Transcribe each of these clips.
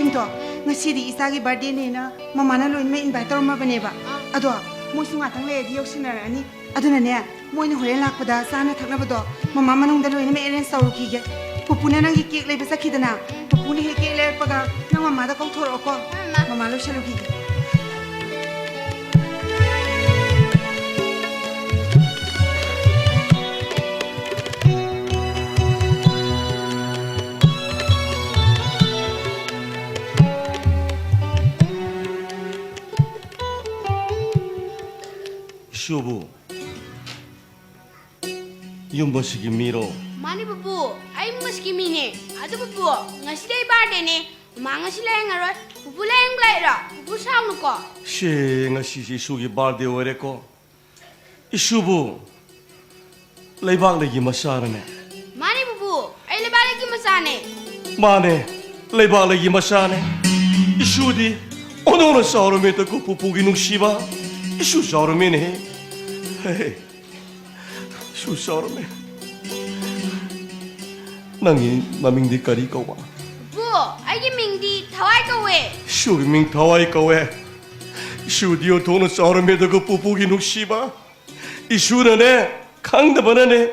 ꯁꯤꯡꯗꯣ ꯉꯁꯤꯗꯤ ꯏꯆꯥꯒꯤ ꯕꯥꯔꯗꯦꯅꯦꯅ ꯃꯃꯥꯅ ꯂꯣꯏꯅꯃꯛ ꯏꯟꯚꯥꯏꯠ ꯇꯧꯔꯝꯃꯕꯅꯦꯕ ꯑꯗꯣ ꯃꯣꯏꯁꯨ ꯉꯥꯛꯇꯪ ꯂꯩꯔꯗꯤ ꯌꯧꯁꯤꯟꯅꯔꯛꯑꯅꯤ ꯑꯗꯨꯅꯅꯦ ꯃꯣꯏꯅ ꯍꯣꯔꯦꯟ ꯂꯥꯛꯄꯗ ꯆꯥꯅ ꯊꯛꯅꯕꯗꯣ ꯃꯃꯥ ꯃꯅꯨꯡꯗ ꯂꯣꯏꯅꯃꯛ ꯑꯦꯔꯦꯟꯖ ꯇꯧꯔꯨꯈꯤꯒꯦ ꯄꯨꯄꯨꯅ ꯅꯪꯒꯤ ꯀꯦꯛ ꯂꯩꯕ ꯆꯠꯈꯤꯗꯅ ꯄꯨꯄꯨꯅ ꯍꯦꯛ ꯀꯦꯛ ꯂꯩꯔꯛꯄꯒ ꯅꯪ ꯃꯃꯥꯗ ꯀꯧꯊꯣꯔꯛꯑꯣꯀꯣ ꯃꯃꯥ ꯂꯣꯏꯁꯜꯂꯨꯈꯤꯒꯦ 슈부 윤버시기 미로 Mani bubu, ay muski mini. Adu bubu, ngasi day birthday ni. Manga sila yang arot. Bubu lang laira. Bubu sao nuko. 쉐nga 시시 슈기 바르데 오레코 이슈부 레이박레기 마샤르네 Mani bubu, ay lebali ki masane. 마네 레이박레기 마샤네 이슈디 오노노 사오르메타 코 푸푸기 누시바 이슈 사오르메네 헤헤 슈 사오르메 낭이 마밍디 까리 까와 Bubu, ay ki mingdi thawai kawe. 슈기 밍 타와이 까웨 슈디오 도노 사오르메타 코 푸푸기 누시바 이슈르네 강다바네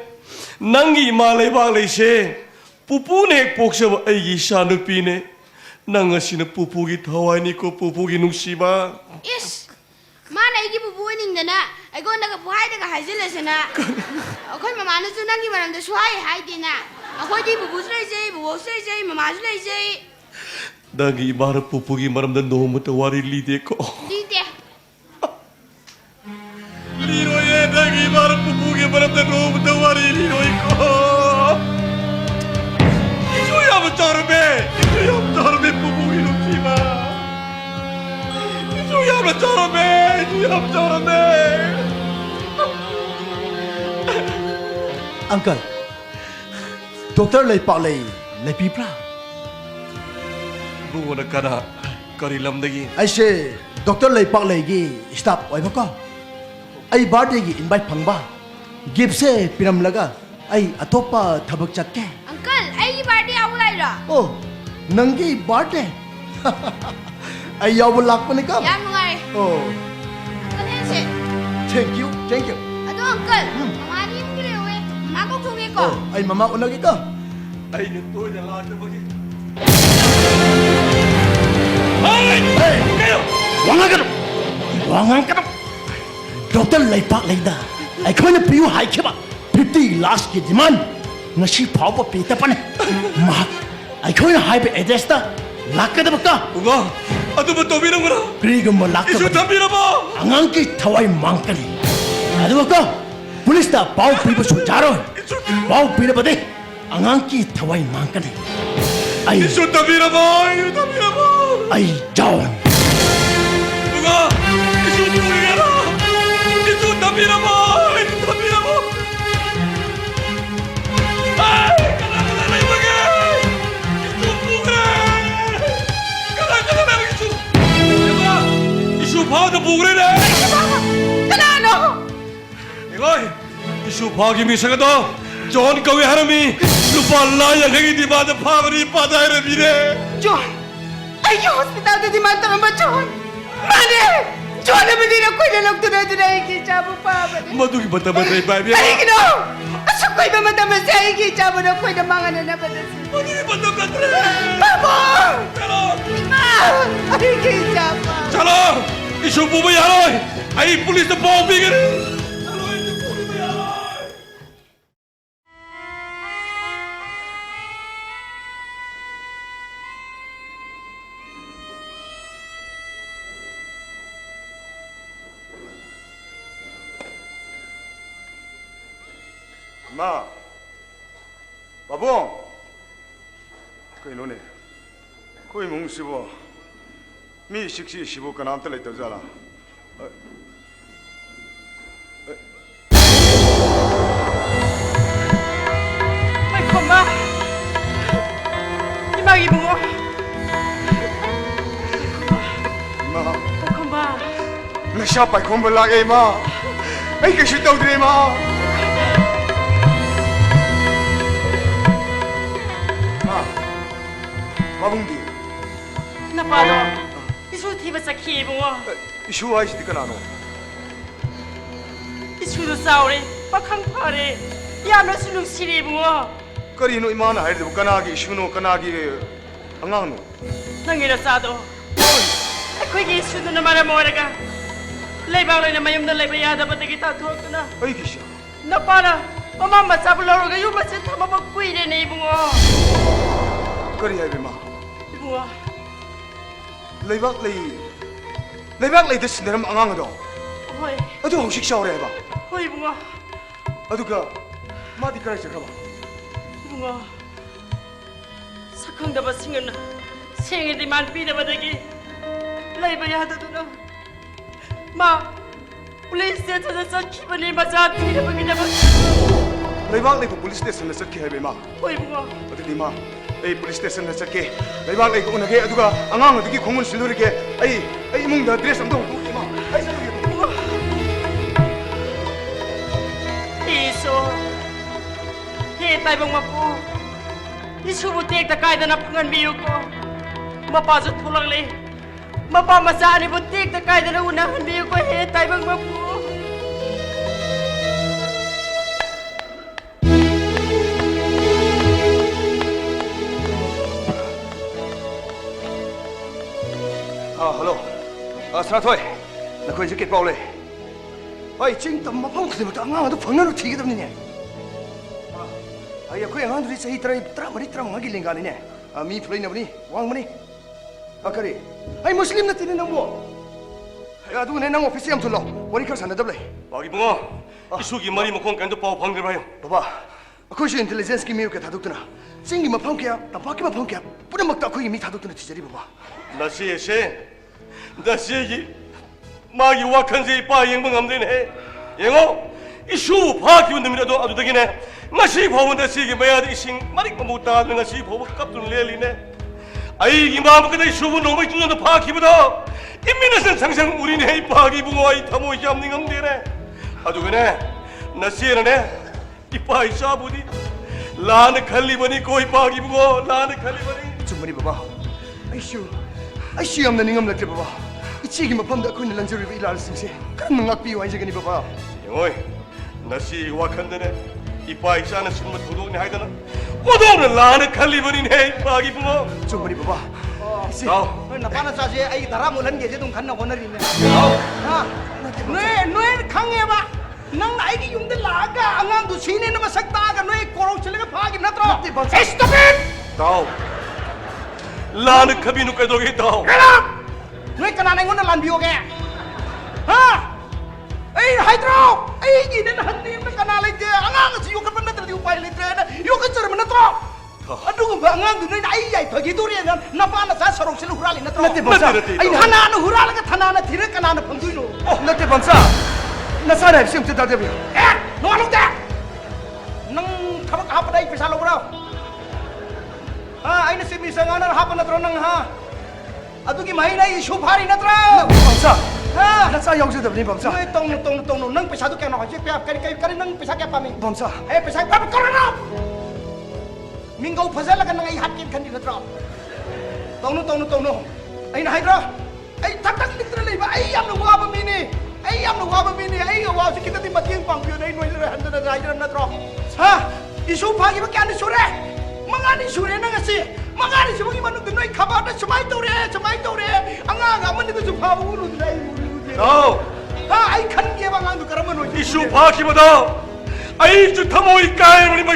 낭이 마레박레셰 푸푸네 복셔 아이기 샤누피네 낭아시는 푸푸기 타와이니코 푸푸기 누시바 Is. Mana ay ki bubu ning dana. Ay ko naga buhay daga hajila sana. Ako'y mama na sunang ki maram da suhay hay din na. Ako'y di bubu sulay jay, bubu sulay jay, mama sulay jay. 낭이 마르 푸푸기 마람다 너무 타와리 리데코 Dite. 리로예 낭이 마르 푸푸기 마람다 너무 타와리 리로이코 이조야마 짜르메 이조야마 짜르메 푸푸기 누시바 이조야마 짜르메 이조야마 짜르메 Uncle, doctor lay pak lay pipra. 부모나 까나 까리람다기 I say doctor lay pak lay gi stop oiba ko. Ay birthday gi invite phangba. Gift se piram laga. Ay atopa thabak chakke. Uncle, ay ki birthday ako laira. Oh, nangi birthday. Ay yaw bulak pa ni ka. Yan mga eh. Oh, Uncle Hense. thank you, thank you. Ado uncle, mama ni yung kiriw eh. Mama ko tungi ko. Oh, ay mama unag ito. 아이 또 이제 나한테 Hey, kayo! Wangan ka na! Wangan ka na! Doctor lay pak lay da. Ay ko na piyo hay kiba. 50 last ki demand. Nga si papa pita pa na. Ma, ay ko na hay pa address da. Lakka da baka. 뭔가 아두번 또 미는 거라 Krigo mo lakka 이수 ba. 다 밀어봐 Angang ki taway mangkali. Ado baka. Pulis da pao pipa su jaro. Pao pina ba de. Angang ki taway mangkali. Ay, 이수 다 밀어봐 이수 다 밀어봐 ay jawan. 누가 이수 누구게라 이수 다 밀어봐 이수 다 밀어봐 아이 가라 이거게 이수 누구래 가라 이수 내가 이수 봐도 누구래네 Kanano? 이거 이수 봐기 미세가다 John kawe harami lupa laya lagi di bada pagri pada era mire John! Ay, yung hospital na dimanta ka ba, John? Mane! John, naman din ako ilalog tunay-tunay ikitsa mo pa, mane. madugi bata bata baby Ay, gino! Asok ko'y mamataman sa ikitsa mo na ko'y namangan na naman na siya. madugi bata katre Papa! chalo Ma! Ay, ikitsa pa. chalo isu bubu yaroy ay pulis na bobyranjan chalo isu bubu yaroy 마, 바봉, 거기 노네, 거기 뭉시보, 미 식시 시보 그 남들 있다잖아. Ay, koma! Imagi mo! 마, Ay, koma! nagsiapay kong balagay ma, ay kasi daw din ma. Ma, 바봉디, 나빠도 이수 티버서 키붕어 이슈 아이시디 까나노 이수도 싸우리 박항파리 야너 수능 시리붕어 거리노 이마나 하이르데 까나기 이슈노 까나기 안강노 낭이라 싸도 아이쿠기 이수는 말아 뭐라가 레바로이나 마염나 레바야다 바데기 타토크나 아이 기시야 나빠라 엄마 잡으려고 유마스 타마마 꾸이래네 이붕어 거리 하이베마 이붕어 레박 레이드 신데람 안강도 호이 아주 혹식 샤워래 해봐 호이 이붕어 아두가 마디 그라이 잠깐만 이붕어 사康다바 싱은 생일이 만 비다바데기 레바야다도나 마 플레이스에 찾아서 기분이 맞아 뒤집어기냐 봐 레박 레이브 police station 에 하이베마 호이 이붕어 어디 마 에이 police station 에 레박 레이브 오나게 아두가 안강 어디기 공을 실르르게 에이 이몽다 드레스 안도 이마 아이 사르게 eisu he tai bang mapu isu bu tek ta kai dana phangan biu ko mapa ju thulang le mapa macha ni bu tek ta kai dana una han biu ko he tai bang mapu hello 사라토이 나 거기 이제 깼바올래 아이 찡 땀마 펑 그때부터 안강아도 번호로 튀기더니네 아야 그 양한들이 세이 트라마리 트라마기 랭가니네 미 플레이나 보니 왕머니 아까리 아이 무슬림 나 뛰는 뭐 야 누구 내랑 오피스 좀 둘러 머리카락 산다더블래 바기붕어 이수기 머리 먹고 간도 파워 방들봐요 봐봐 그것이 인텔리전스 기미우게 다독드나 찡기만 펑케야 땀바퀴만 펑케야 뿌려먹다 그게 미 다독드나 티저리 봐봐 나시에기 마기 와칸세 빠 영봉 암되네 영어 이슈 파기운 놈이라도 아주 되기네 나시 보면 나시에게 매야도 이싱 마릭 못다 나시 보고 깝둔 레리네 아이 이마음 그대 이슈부 놈의 중년도 파기보다 인민에선 상상 우리네 이 파기붕어와 이 타모 얌닝 암되네 아주 그네 나시에네 이 빠이 샤부디 라네 칼리버니 거이 파기붕어 라네 칼리버니 좀 머리 봐봐 아이슈 없는 잉엄 렉트 봐봐 이 찌기 마펌다 그네 런저리 일할 싱세 그런 능악비 와이제게니 봐봐 영어이 나시 와칸데네 이빠이 샤나 숨마 도동네 하이다나 오동은 라네 칼리버니네 파기붕어 좀 머리 봐봐 나오 나빠나 자지 아이 다라 몰란 게 제동 간나 원어리네 너의 강해봐 넌 아이기 용들 나가 안강도 신이는 마삭 따가 너의 꼬롱 칠레가 파기 나더라 에이 스톱 잇 나오 라네 카비누 까도게 나오 너희 까나 내 오늘 안 비오게 에이 하이드로 에이 기는 한님 까나 레이제 안강은 요건 만나들 요파이 레이제 요건 저러면 나더라 aduh bangang tu ni ai ai bagi tu rian napa na sa sorong silu hurali na tro ai hana na hurala ka thana na thire kana na phangdui no nate bangsa na sa rai sim te da debi no anu da nang thabak ha padai pesa lo bro ai na simi sanga na ha pa na tro nang ha adu ki mai na isu phari na tro bangsa na sa yong se debi bangsa noi tong nang pesa tu kena ha je kari nang pesa kya pa mi bangsa pesa pa ko na Minggu pasal kan nang ihatin kan di natro. Tong no. Ai na haidra. Ai tak diktra lei ba ai am no wa ba mini. Ai wa kita ti matiang pang pio dai noi le han na haidra natro. Ha, isu phagi ba kya ni sure. Mangani sure na ngasi. Mangani sibugi manu tu noi khabar na chamai tore. Anga man ni tu pha bu lu dai. 나오 Ha ai khan ke ba ngang tu karam noi. 이슈 파기보다 아이 주 타모이 까이버니 뭐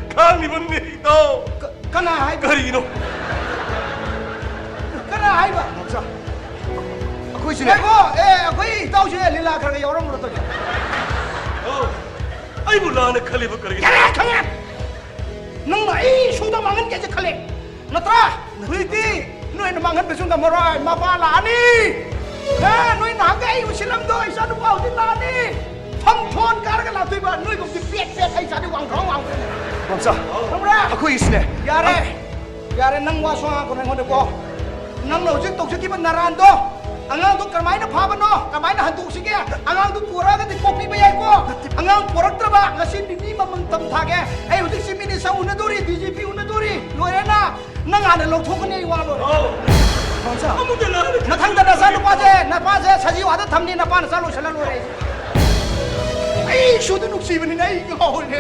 칼리버니 너 Kana hai ba. 가리기노 Kana hai ba. bangsa aku sini koi tao je lila khar ga yoram ro to. 아이 몰라네 칼리버 가리기 Kare kare. Nang ai suda mangan ke je khale. Natra, huiti, noi na mangan besung da morai mapa la ni. Noi na ga ai usilam do isa du pau tin la ni. Thong thon kar ga la tui ba noi ko ti pet ai sa di wang thong wang. bangsa Namra. aku isne Yare nang wa so ko nang ko. Nang lo jik tok jik ban naran do. Angang tu kamai na phaba no, kamai na hantu sige. Angang tu pura ga ti kopi ba yai ko. Angang porak tra ba ngasin ni mamang tam thage. Ai udik si mini sa una duri DGP una duri. Loya na nang ana lo thok ni wa lo. 멈춰. 아무도 나를 나탕다 나사 누빠제 나빠제 사지 와도 탐니 나빠 나사 로샬라 로레. eisu tu nuksiman ni ngau ni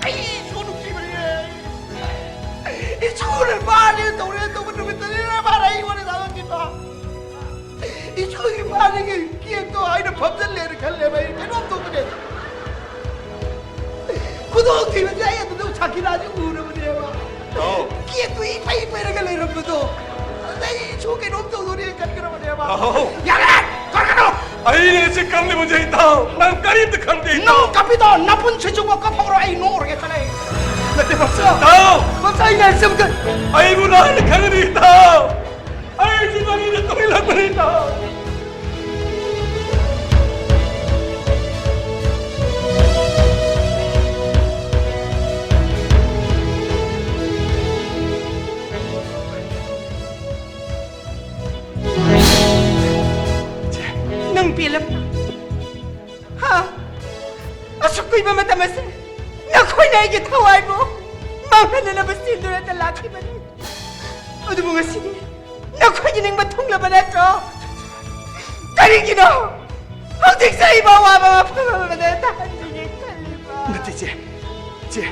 eisu nuksiman ni eisu le bani tu betul betul ni barai wala salah kita eisu ni bani ke kian tu ai na phabjan le khal le bai kenop tu ne kudok thi me ai tu chakila ji uru ne ba kian tu i pai pai ra le ram tu eisu ke nom tu ni kan kra ne ba yara kar 아이는 지금 감리 문제 있다. 난 까림도 감대 있다. 너 kapito napun chichugwa kapagro ay nor ke tale nate baksa 나 baksa ina semka 아이고 나는 강이 있다. 아이 집안이는 또일락만 있다. nang pilam ha asukui ba matamas nakoy na igi taway mo mga nalabas tindura talaki ba ni o di mo nga sige nakoy ginang matungla ba na ito karing gino ang tig sa ibawa mga pamamatahan digay kaliba nate je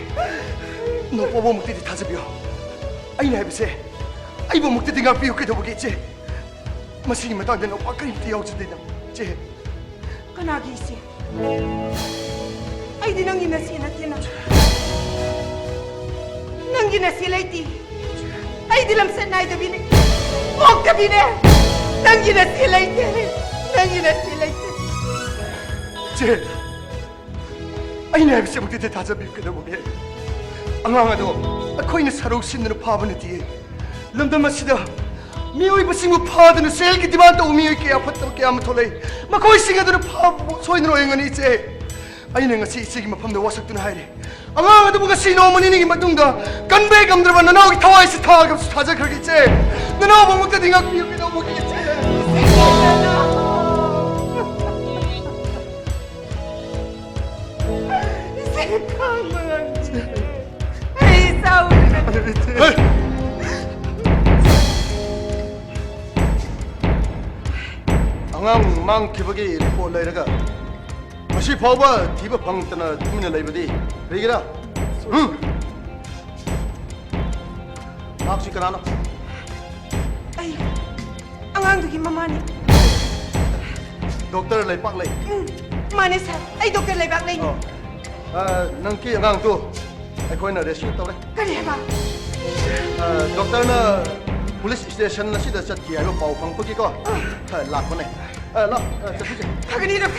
no pobo mukti di tazabyo ay na hebse ay bo mukti di nga piyo ke dobo ge je masing matang den opa karim ti yaw chde na je kanagi isi ay di nang inasi na tinan nang inasi laiti ay di lam sanay dabine mok dabine nang inasi laiti je ay na hebse mukti di tazabyo ke dobo ge angang ado akoy na sarok sinna pa ba na ti lamdam asida 미오이부 싱부 파드는 셀기 디만도 우미오이게 아팠다고 깨아무 톨레이 마코이 싱아드는 파 소인으로 행은 이제 아이는 것이 이세기 마팜도 와석드는 하이리 아마도 뭐가 시노머니니 마둥다 간베 감들바 나나오기 타와이스 타와갑스 타자 그러겠지 나나오 먹먹다 딩악 미오게 너무 먹겠지 에이 싸우는 안강 망 기복이 리포 레이라가 다시 봐봐 디바 방떠나 투미는 레이버디 레이기라 막시 그라나 ay ang andugi mamani doktor 레이 빡 레이 mani sa ay doktor lay bak lay nangki 안강 또 아이코이나 레시 떠래 kani ba doktor나 police station na sida chat kiya lo pau phang pagi ko lak bane la chat kagani dok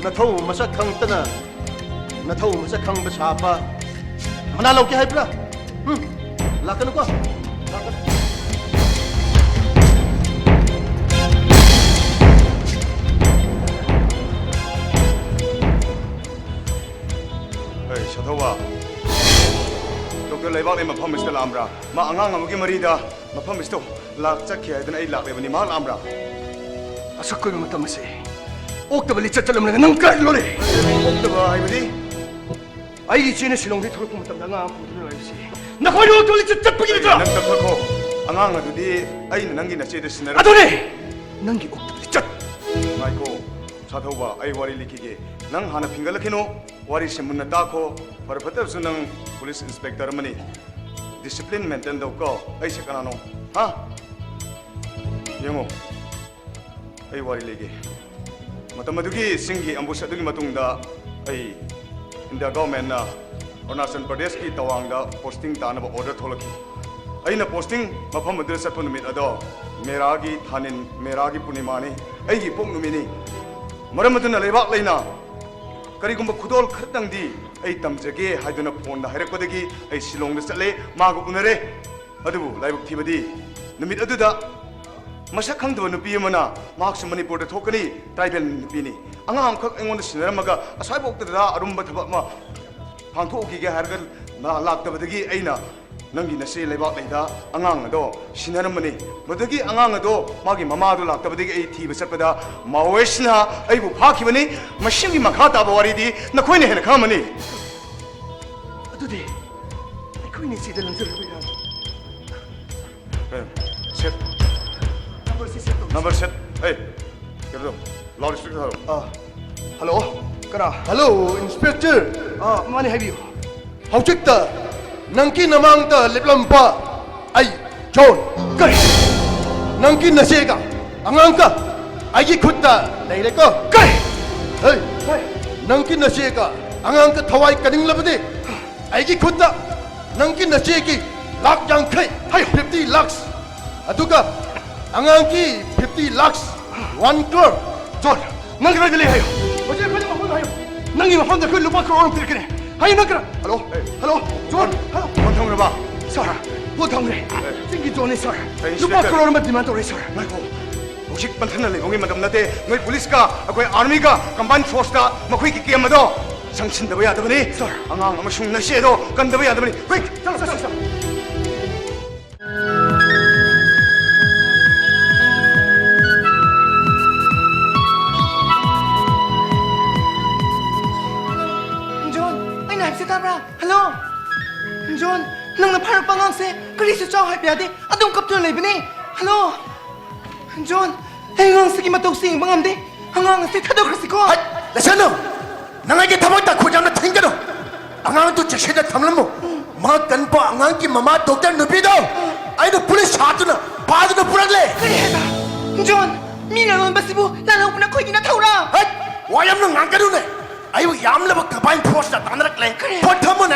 na thau masak khang tana na thau masak khang ba sapa mana lo ke hai pla lakan ko 샤토와 독tor 레이박 레마 팜미스터 람브라 마 앙앙 아무기 머리다 마 팜미스터 락자케 하드나 이 락레버니 마 람브라 asakkoy matamase oktabali chatchalam na nang kai lore okta바 하이버디 ai chine silongdi thorpu matam nga pudru laisi na khoi oktabali chatchapagi na 남 덕하고 앙앙 아두디 아이는 난기 나체데 시나라 adone nangi oktabali chat 마이코 샤토와 아이 와리 리키게 năng hana pingal khino wari simunna ta kho par phatar su nang police inspector mani discipline maintain do ko ai se kana no ha yengo ai wari lege matamadugi singi ambush adugi matungda ai india government na Arunachal Pradesh ki tawang da posting tana ba order tholaki ai na posting mafam adre satun mit ado mera gi thanin mera gi punimani ai gi pok numini maramatu na lebak leina करीगुम्बा खुदोल खरतंगदी आई तमजगे हाइदुना फोन दा हाइरकपदगी आई शिलोंग दा चले मागु उनरे अदुबु लाइबक थिबदी नमित अदुदा मसा खंगदब नुपी अमना माक्स मणिपुर दा थोकनी ट्राइबल नुपीनी अंगाम खक एंगोन सिनरमगा असाइबोक्तदा अरुम्बा थबक मा फांथोकीगे हारगल ना लाक्तबदगी आइना नंगी नसे लेबाक लेदा अंगांग अदो सिनरमनी मदगी अंगांग अदो मागी ममादो लाक्तबदगी आई थीब चटपदा मावेशना आइबु फाखिबनी मशिंगी मखा ताबा वारीदी नखोइने हेन खामनी adudi ꯑꯩꯈꯣꯏꯅꯤ ꯁꯤꯗ ꯂꯪꯖꯔꯕ ꯌꯥꯔꯦ 셋 ꯅꯝꯕꯔꯁꯤ ꯁꯦꯠ ꯇꯧ 넘버 셋 에이 그래도 라우드 스피커 하러 ꯍꯜꯂꯣ ꯀꯅꯥ ꯍꯜꯂꯣ ꯏꯟꯁꯄꯦꯛꯇꯔ ꯃꯥꯅꯦ ꯍꯥꯏꯕꯤꯌꯨ ꯍꯧꯖꯤꯛꯇ ꯅꯪꯒꯤ ꯅꯃꯥꯡꯗ ꯂꯦꯞꯂꯝꯕ ꯑꯩ ꯖꯣꯟ ꯀꯔꯤ ꯅꯪꯒꯤ ꯅꯆꯦꯒ ꯑꯉꯥꯡꯒ ꯑꯩꯒꯤ ꯈꯨꯠꯇ ꯂꯩꯔꯦꯀꯣ ꯀꯔꯤ ꯅꯪꯒꯤ ꯅꯆꯦꯒ ꯑꯉꯥꯡꯒ ꯊꯋꯥꯏ ꯀꯅꯤꯡꯂꯕꯗꯤ ꯑꯩꯒꯤ ꯈꯨꯠꯇ ꯅꯪꯒꯤ ꯅꯆꯦꯒꯤ ꯂꯥꯛ ꯌꯥꯡꯈꯩ 50 lakhs ꯑꯗꯨꯒ ꯑꯉꯥꯡꯒꯤ 50 lakhs 1 crore ꯖꯣꯟ ꯅꯪ ꯀꯗꯥꯏꯗ ꯂꯩ ꯍꯥꯏꯌꯣ ꯍꯧꯖꯤꯛ ꯑꯩꯈꯣꯏꯅ ꯃꯐꯝꯗ ꯍꯥꯏꯌꯣ ꯅꯪꯒꯤ ꯃꯐꯝꯗ ꯑꯩꯈꯣꯏ ꯂꯨꯄꯥ crore ꯑꯃ ꯄꯤꯔꯛꯀꯅꯤ ꯍꯥꯏꯌꯣ ꯅꯪ 그라 ꯍꯜꯂꯣ ꯍꯜꯂꯣ ꯖꯣꯟ 폰 통해봐 ꯁꯥꯔ ꯄꯣꯠ ꯊꯝꯈ꯭ꯔꯦ ꯆꯤꯡꯒꯤ ꯖꯣꯟꯅꯤ ꯁꯥꯔ ꯑꯩ ꯂꯨꯄꯥ ꯁꯤꯗ crore ꯑꯃ ꯗꯤꯃꯥꯟ ꯇꯧꯔꯦ ꯁꯥꯔ 말고 혹시 반탄나 레봉이 madam 나대 너희 폴리스가 아고의 아미가 컴바인 포스다 마코이 기기야마도 상친다고 야더니 앙앙 아마 흉나시에도 간다고 야더니 왜 자 존, anh này sẽ tao ra. Hello. John, nang na parang pangang se, kali sa chow hai piade, adong kaptur lai bani. Hello. John, hey ngang sige matok sing bangam de, hangang se thado krasi ko. 나선우 나에게 담았다 고장나 탱겨도 앙앙도 제시다 담는모 마 간보 앙앙기 마마 독자 누비도 아이도 पुलिस छातुना बादुना पुरले Kali heta. John, mina ngon basibu, lalo puna koi gina thaura. हट वायम न ngangaduने 아이고 얌레버 가바인 포스다 단락래 포터모네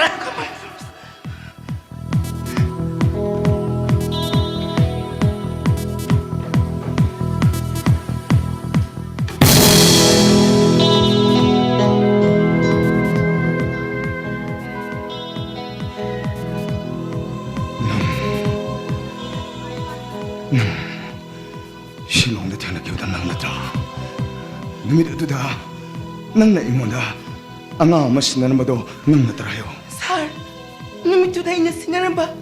실롱대 태어나 겨우다 낭났다 누미도다 낭나 이모다 앙아 아마 신나는 바도 낭났더라요 Sir, numit today na sinaramba.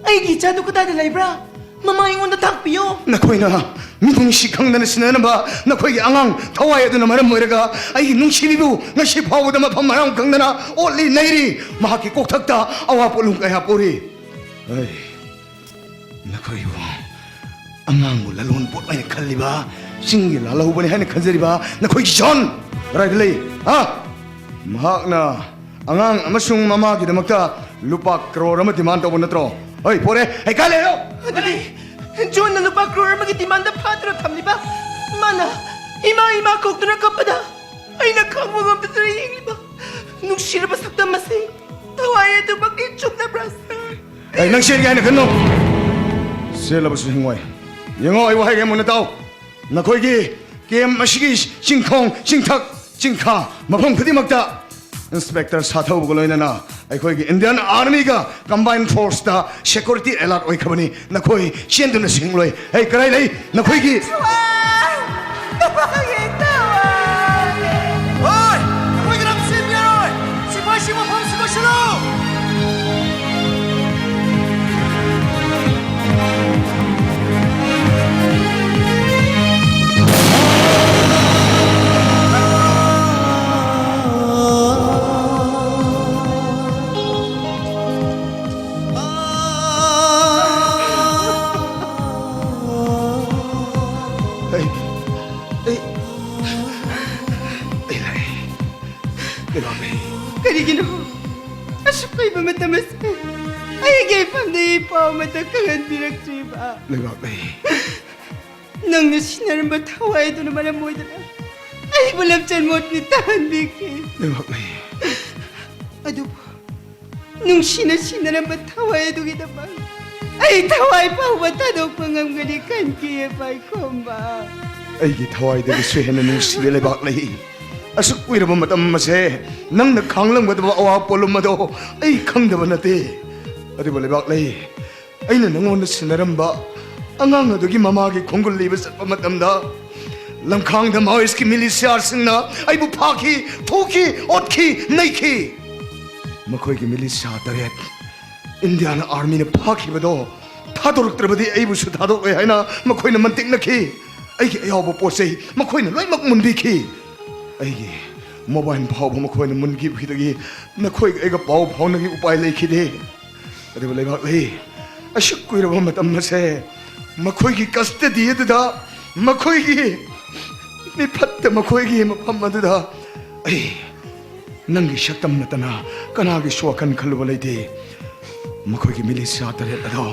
Ay gijado ko dada laibra. Mama ingon na takpiyo. 나코이나 미동시 강단에 신나는 바 나코이 앙앙 더와야 되는 말은 뭐래가 아이 농시비부 나시 바보다마 밤마랑 강단아 올리 내일이 마하기 꼭 탁다 아와 볼lun가야 보리 에이 나코이고 앙앙 몰라론 뽀빠이 칼리바 싱기 랄라후보니 하니 간절이바 나코이 전 라이들레이 마학나 앙앙 아마숭 마마기다막다 루파 크로르 아마 디만 떠본 너트로 어이 보래 에이 갈래요 Dali, John na lupa crore magitiman na patro tamliba. Mana, ima kok na kapada. Ay nakamugam na saraying liba. Nung sila ba sakta masing, tawaya ito mag-itchok na brasa. 에이 낭시에게 하니 근놈 셀러버스 행와이 영어 이와하게 문에 따오 나 거기 게임 마시기 싱콩 싱탁 싱카 마펑 그디 먹다 인스펙터 사타우 보고로이나 아이 거기 인디안 아미가 컴바인 포스다 세큐리티 엘라트 오이카보니 나 거기 시엔드는 싱로이 에이 그라이레이 나 거기 어이 거기 그럼 신비로이 시바시모 범시고 실로 Karigino, asok ko iba matamas. Ay gaypam na ipaw matakagan pinagtriba. 레바베이 Nang nasinaran ba tawaya ito naman ang mo'y dala? Ay balabchan mo't nitahan biki. 레바베이 Ado po, nung sinasinaran ba tawaya ito kita ba? Ay taway pa humatadok pangang galikan kaya pa'y kumba. ꯑꯩꯒꯤ ꯊꯋꯥꯏꯗꯒꯤ ꯁꯨꯍꯦꯟꯅ ꯅꯨꯡꯁꯤꯕ ꯂꯩꯕꯥꯛ ꯂꯩ ꯑꯁꯨꯛ ꯀꯨꯏꯔꯕ ꯃꯇꯝ ꯑꯃꯁꯦ ꯅꯪꯅ ꯈꯥꯡꯂꯝꯒꯗꯕ ꯑꯋꯥ ꯄꯣꯠꯂꯨꯝ ꯑꯗꯣ ꯑꯩ ꯈꯪꯗꯕ ꯅꯠꯇꯦ ꯑꯗꯨꯕꯨ ꯂꯩꯕꯥꯛ ꯂꯩ ꯑꯩꯅ ꯅꯪꯉꯣꯟꯗ ꯁꯤꯟꯅꯔꯝꯕ ꯑꯉꯥꯡ ꯑꯗꯨꯒꯤ ꯃꯃꯥꯒꯤ ꯈꯣꯡꯒꯨꯜ ꯂꯤꯕ ꯆꯠꯄ ꯃꯇꯝꯗ ꯂꯝꯈꯥꯡꯗ ꯃꯥꯑꯣꯏꯁꯀꯤ ꯃꯤꯂꯤꯁꯤꯌꯥꯁꯤꯡꯅ ꯑꯩꯕꯨ ꯐꯥꯈꯤ ꯊꯣꯛꯈꯤ ꯑꯣꯠꯈꯤ ꯅꯩꯈꯤ ꯃꯈꯣꯏꯒꯤ ꯃꯤꯂꯤꯁꯤꯌꯥ 8 ꯏꯟꯗꯤꯌꯥꯟ ꯑꯥꯔꯃꯤꯅ ꯐꯥꯈꯤꯕꯗꯣ ꯊꯥꯗꯣꯔꯛꯇ꯭ꯔꯕꯗꯤ ꯑꯩꯕꯨꯁꯨ ꯊꯥꯗꯣꯛꯂꯣꯏ ꯍꯥꯏꯅ ꯃꯈꯣꯏꯅ ꯃꯟꯇꯤꯛꯅꯈꯤ ꯑꯩꯒꯤ ꯑꯌꯥꯎꯕ ꯄꯣꯠꯆꯩ ꯃꯈꯣꯏꯅ ꯂꯣꯏꯅꯃꯛ ꯃꯨꯟꯕꯤꯈꯤ ꯑꯩꯒꯤ ꯃꯣꯕꯥꯏꯜ ꯐꯥꯎꯕ ꯃꯈꯣꯏꯅ ꯃꯨꯟꯈꯤꯕꯗꯒꯤ ꯅꯈꯣꯏꯒ ꯑꯩꯒ ꯄꯥꯎ ꯐꯥꯎꯅꯒꯤ ꯎꯄꯥꯏ ꯂꯩꯈꯤꯗꯦ ꯑꯗꯨꯕꯨ ꯂꯩꯕꯥꯛ ꯂꯩ ꯑꯁꯨꯛ ꯀꯨꯏꯔꯕ ꯃꯇꯝ ꯑꯁꯦ ꯃꯈꯣꯏꯒꯤ ꯀꯁꯇꯗꯤ ꯑꯗꯨꯗ ꯃꯈꯣꯏꯒꯤ ꯃꯤꯐꯠꯇ ꯃꯈꯣꯏꯒꯤ ꯃꯐꯝ ꯑꯗꯨꯗ ꯑꯩ ꯅꯪꯒꯤ ꯁꯛꯇꯝ ꯅꯠꯇꯅ ꯀꯅꯥꯒꯤꯁꯨ ꯋꯥꯈꯜ ꯈꯜꯂꯨꯕ ꯂꯩꯇꯦ ꯃꯈꯣꯏꯒꯤ ꯃꯤꯂꯤꯁꯤꯌꯥ ꯇꯔꯦꯠ ꯑꯗꯣ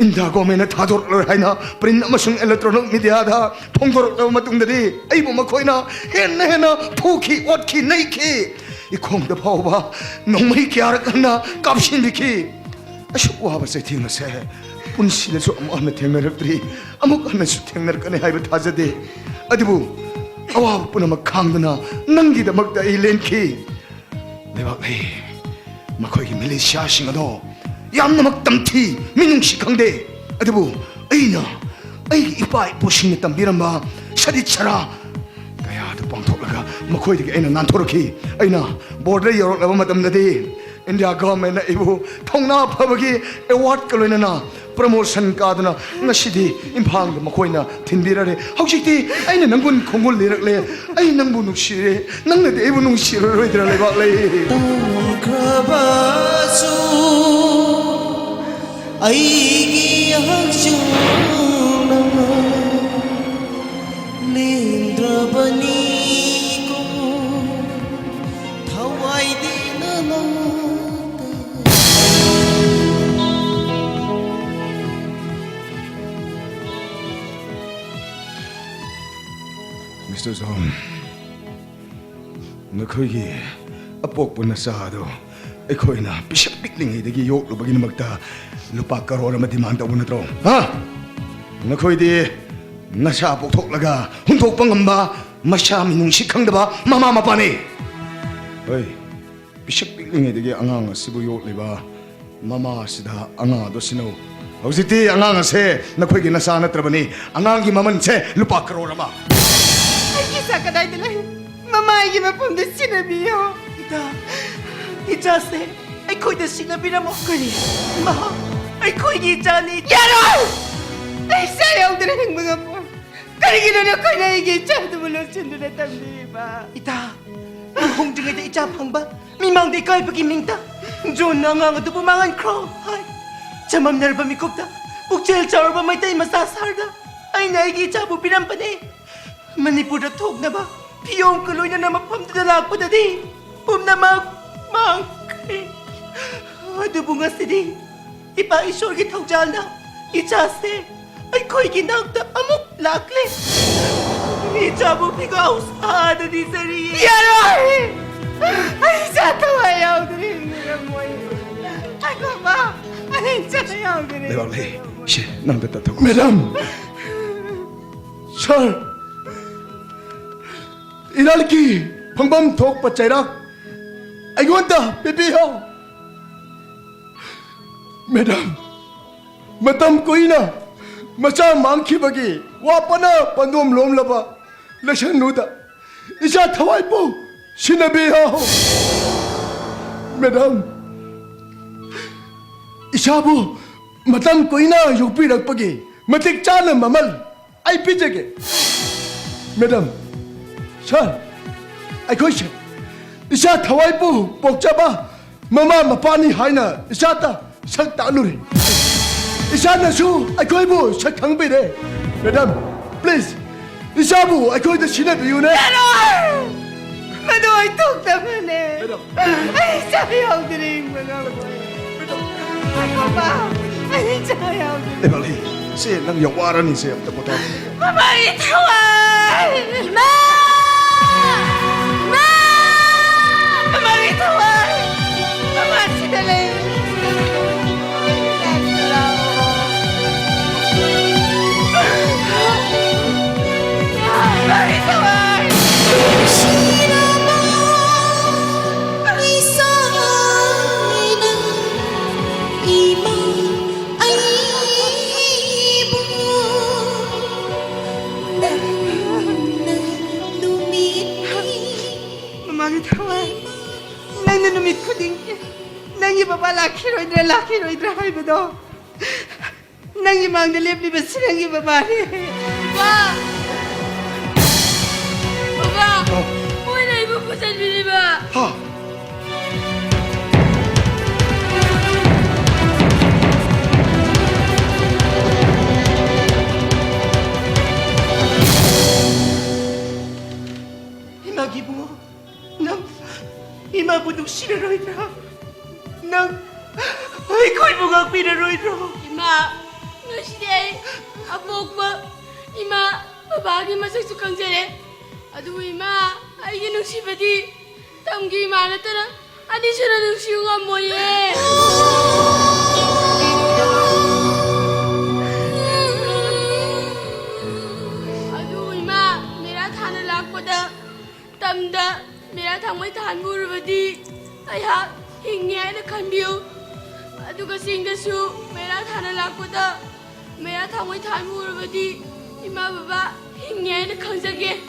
ꯏꯟꯗꯤꯌꯥ ꯒꯣꯔꯃꯦꯟꯅ ꯊꯥꯗꯣꯔꯛꯂꯣꯏ ꯍꯥꯏꯅ ꯄ꯭ꯔꯤꯟ ꯑꯃꯁꯨꯡ ꯏꯂꯦꯛꯇ꯭ꯔꯣꯅꯤꯛ ꯃꯤꯗꯤꯌꯥꯗ ꯐꯣꯡꯗꯣꯔꯛꯂꯕ ꯃꯇꯨꯡꯗꯗꯤ ꯑꯩꯕꯨ ꯃꯈꯣꯏꯅ ꯍꯦꯟꯅ ꯐꯨꯈꯤ ꯑꯣꯠꯈꯤ ꯅꯩꯈꯤ 이콩도 파오바 농무이 기아락한나 깝신비키 아슈 와바 세팅나세 분실에서 아무나 탱나럭들이 아무거나수 탱나럭거네 하이브 타자데 어디부 아와 뿌나마 강드나 ನಂಗಿದ 먹다 일렌키 내가 에이 마코이기 밀리시아 싱어도 얌나 먹담티 민웅시 강대 어디부 에이나 에이 이빠이 보싱네 땀비란바 샤디차라 가야도 빵토라가 마코이기 에이나 난토르키 에이나 보르 여러라바 마담나데 인디아 거멘나 이부 통나 파버기 에워드 걸로이나 promotion kadana ngasidi imphang makoina thinbirare hausikti aina nangun khongol lirakle ai nangbu nuksire nangna de ebu nuksire roidra le bak le krabasu aigi hachuna lindrabani ko thawai dinana Mr. Zong, nakoigi apok po na sado. Eko'y na pisyak-pikling dagi yok lubagin magta lupa karora madimanda mo na tro. Ha? Nako'y di nasa apok toklaga huntok pangamba masyami nung sikhang daba mamamapani. Hoy, pisyak-pikling dagi angang sibu yok liba mama sida anga do sino. Hausikti angang se nako'y nasa natrabani angang maman se lupa karora ma. Isa ka dahil nila, mamaigi mapunda sinabiyo. Ijase, ay ko'y na sinabi na mo. Ma, ay ko'y di ijani. Yaroy! Ay sayaw na rin mga po. Karigino na ko'y naigitsa toklaga na tambi ba? Ita, ang hongjeng ay ijapang ba? Mimang di ko'y pagimingta. Diyon na nga ito pumangan crow. Ay, chamam na rin ba mikupta? Bukchel chawar ba Meitei masasarda? Ay naigitsa po pinampani. Manipura tog na ba? Piyong kuloy na mapamdadalak po na di. Na mangkri. Ano bunga si di? Ipa-isyor kitang dyan na. Ijase. Ay ko'y ginagda amok lakli. Ijabo pigaw sa ada di sari. Yaroy! Ay satawayaw na rin mga mo. Ay mama! Ay satawayaw na rin. Lewali, siya nang datataw. Madam! Sir! 이날기 방방 톡 받자이라 아이고 한다 비비요 매담 마담 꼬이나 마차 망키바기 와빠나 반돔 롬라바 레션 누다 이자 타와이포 시나비요 매담 이샤부 마담 꼬이나 욕비락바기 마틱 짜는 마말 아이 비제게 매담 Sir, ay ko'y siya. Isa taway po, pokchaba. Mama mapani haina, isa ta, sakta ano rin. Isa na su, ay ko'y po, saktang bide. Madam, please, isa po, ay ko'y na sinabi yun eh. Yaroy! Manuay tok naman eh. Ay sayaw na rin mga mo. Ay mama! Ay sayaw na rin. Lewali, siya nang yawaran ni siya. Mama, itaway! Ma! Ma! Mama, itaway! Mama, sinali! Mama, itaway! Nang nanumit ko din nang iba pa laki roidra hay ba do nang imang nalipli ba silang iba ba Ba! Baba! Uy na iba po sa ba? Ha? 이마부 누시려로이드라 난 아이코이 뭐가 삐려로이드라 이마 너시대 아복마 이마 바바기 마색수 강제래 아두 이마 아이게 누시바디 땀기 이마나 따라 아니셔라 누시우가 뭐예 아두 이마 메라 타나 락보다 땀다 메라 탕의 탄부르바디 아야 힝냐나 칸비우 아두가 싱가수 메라 타나 락보다 메라 탕의 탄부르바디 이마 바바 힝냐나 강자게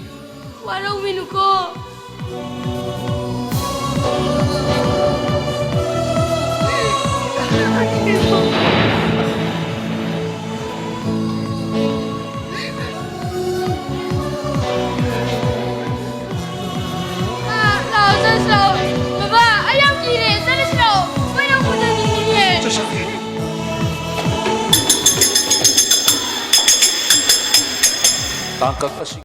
와라우 미누고 Tangkak kasi